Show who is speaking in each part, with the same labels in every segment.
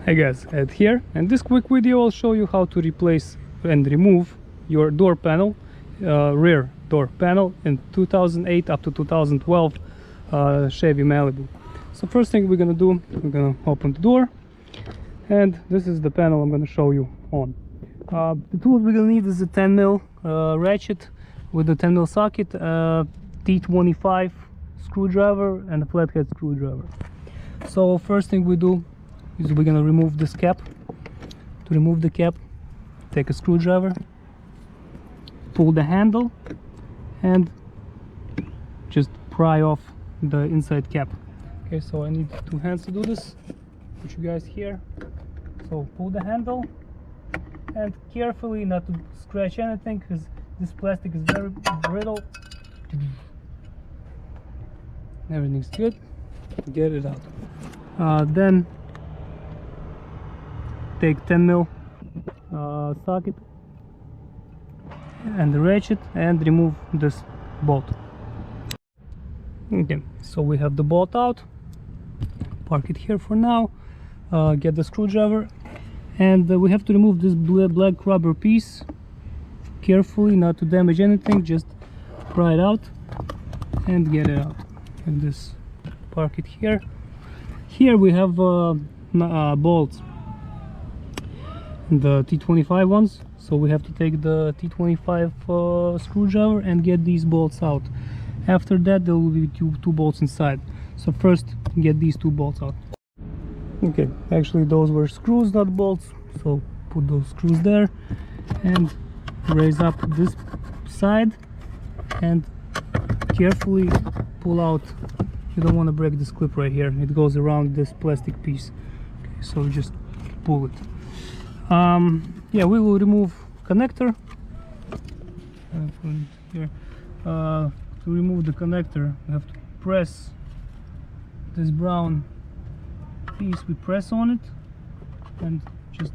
Speaker 1: Hey guys, Ed here, and this quick video I'll show you how to replace and remove your door panel, rear door panel in 2008 up to 2012 Chevy Malibu. So first thing we're gonna do, we're gonna open the door, and this is the panel I'm gonna show you on. The tools we're gonna need is a 10mm ratchet with a 10mm socket, T25 screwdriver and a flathead screwdriver. So first thing we do is we're gonna remove this cap. To remove the cap, take a screwdriver, pull the handle, and just pry off the inside cap. Okay, so I need 2 hands to do this. Put you guys here. So pull the handle, and carefully, not to scratch anything, because this plastic is very brittle. Everything's good. Get it out. Then take 10mm socket and the ratchet and remove this bolt. Okay, so we have the bolt out. Park it here for now. Get the screwdriver, and we have to remove this black rubber piece carefully, not to damage anything. Just pry it out and get it out. And this, park it here. Here we have bolts, the T25 ones, so we have to take the T25 screwdriver and get these bolts out. After that there will be two bolts inside, so first get these 2 bolts out. Okay, actually those were screws, not bolts, so put those screws there and raise up this side and carefully pull out. You don't want to break this clip right here, it goes around this plastic piece. Okay, so just pull it. Yeah, we will remove connector. Here. To remove the connector, we have to press this brown piece. We press on it and just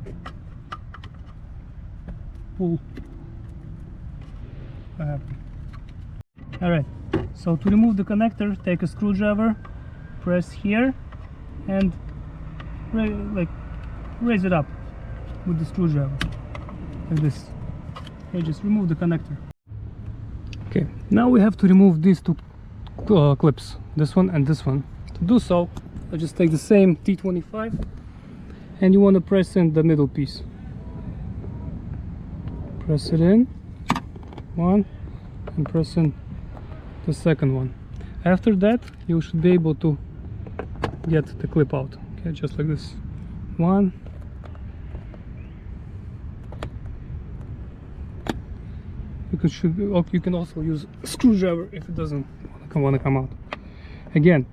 Speaker 1: pull. Alright, so to remove the connector, take a screwdriver, press here, and raise it up with the screwdriver like this. Okay, just remove the connector. Okay, now we have to remove these 2 clips, this one and this one. To do so, I just take the same T25 and you want to press in the middle piece. Press it in, one, and press in the second one. After that you should be able to get the clip out. Okay, just like this. One, you can also use a screwdriver if it doesn't want to come out. Again,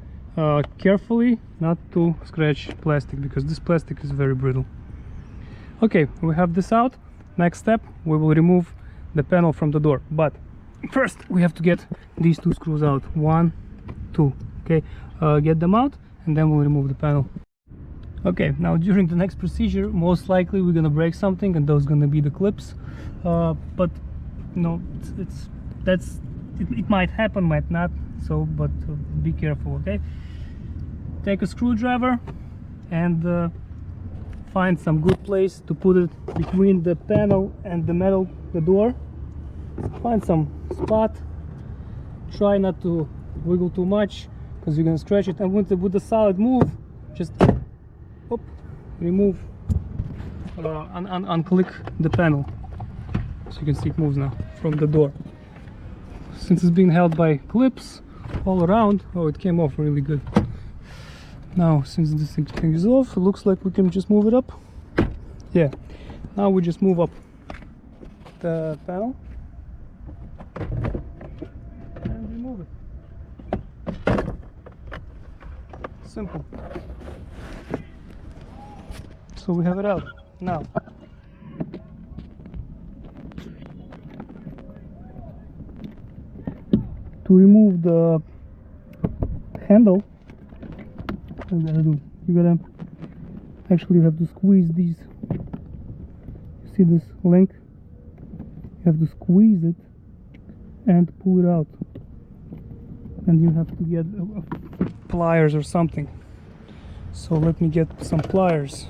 Speaker 1: carefully not to scratch plastic, because this plastic is very brittle. Okay, we have this out. Next step, we will remove the panel from the door, but first we have to get these 2 screws out. 1, 2. Okay, get them out and then we'll remove the panel. Okay, now during the next procedure, most likely we're gonna break something, and those gonna be the clips. But no, it might happen, might not. So, but be careful. Okay, take a screwdriver and find some good place to put it between the panel and the door. Find some spot. Try not to wiggle too much, because you're gonna scratch it. And with the solid move, just remove, unclick the panel, so you can see it moves now from the door. Since it's being held by clips all around, oh, it came off really good. Now, since this thing is off, it looks like we can just move it up. Yeah, now we just move up the panel and remove it. Simple. So we have it out now. To remove the handle, what you gotta do, you gotta actually have to squeeze these. You see this link? You have to squeeze it and pull it out, and you have to get pliers or something. So let me get some pliers.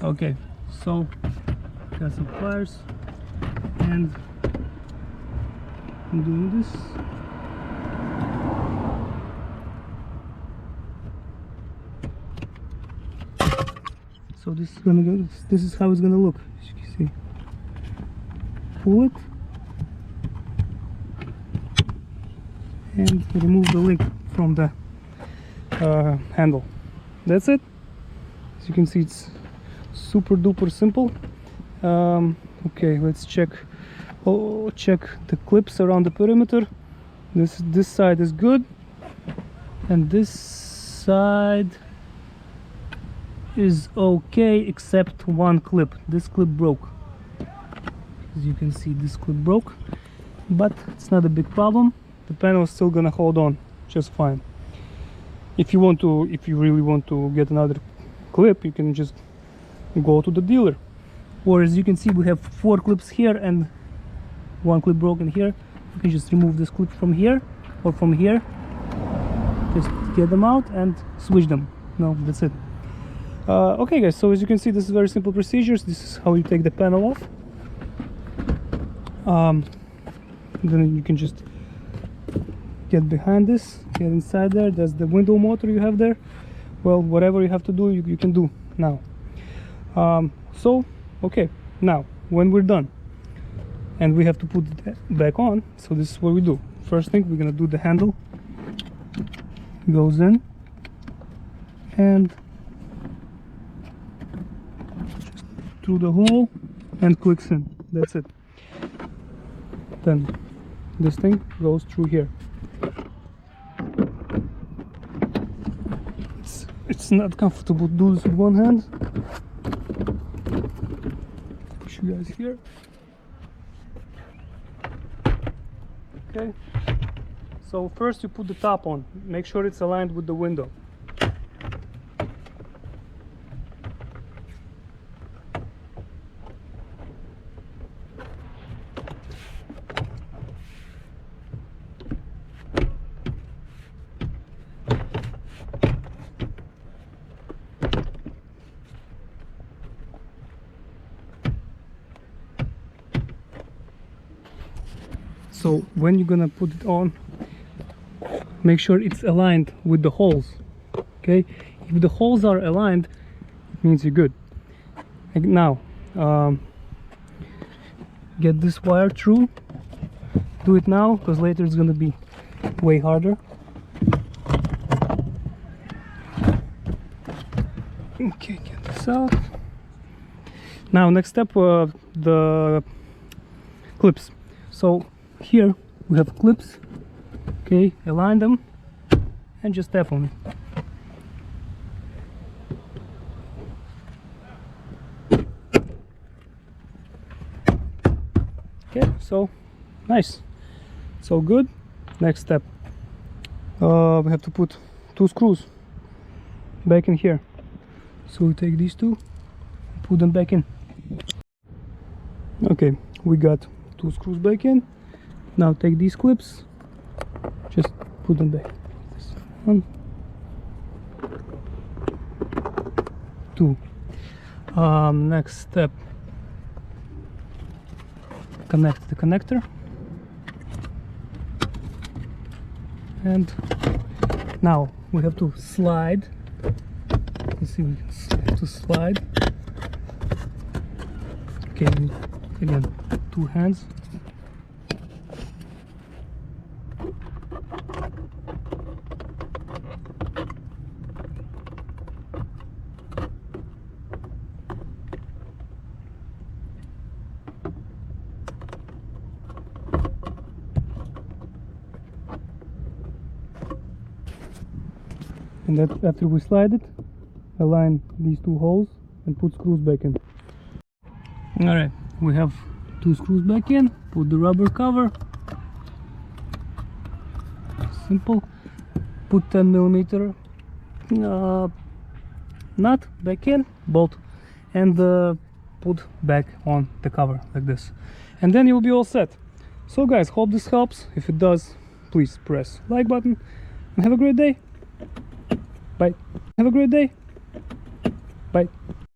Speaker 1: Okay, so got some pliers and I'm doing this. So this is gonna go. This is how it's gonna look. As you can see, pull it and remove the link from the handle. That's it. As you can see, it's super duper simple. Okay, let's check. Oh, check the clips around the perimeter. This side is good, and this side is okay except one clip. This clip broke. As you can see, this clip broke, but it's not a big problem. The panel is still gonna hold on just fine. If you really want to get another clip, you can just go to the dealer. Or as you can see, we have 4 clips here and one clip broken here. You can just remove this clip from here or from here. Just get them out and switch them. No, that's it. Okay guys, so as you can see, this is very simple procedures. This is how you take the panel off. Then you can just get behind this, get inside there. That's the window motor you have there. Well, whatever you have to do, you can do now. So okay, now when we're done and we have to put it back on, so this is what we do. First thing, we're gonna do the handle. Goes in and just through the hole and clicks in. That's it. Then this thing goes through here. It's not comfortable to do this with one hand. Push you guys here. Okay. So first you put the top on. Make sure it's aligned with the window. So when you're gonna put it on, make sure it's aligned with the holes. Okay, if the holes are aligned, it means you're good. And now get this wire through. Do it now, because later it's gonna be way harder. Okay, get this out. Now next step, the clips. So here we have clips. Okay, align them and just tap on it. Okay, so nice, so good. Next step, we have to put 2 screws back in here. So we take these 2, put them back in. Okay, we got 2 screws back in. Now take these clips, just put them back. This 1, 2. Next step, connect the connector, and now we have to slide. Let's see, we have to slide. Okay, again, 2 hands. And that after we slide it, align these 2 holes and put screws back in. Alright, we have 2 screws back in. Put the rubber cover. Simple. Put 10mm nut back in, bolt, and put back on the cover like this. And then you'll be all set. So guys, hope this helps. If it does, please press like button and have a great day. Bye. Have a great day. Bye.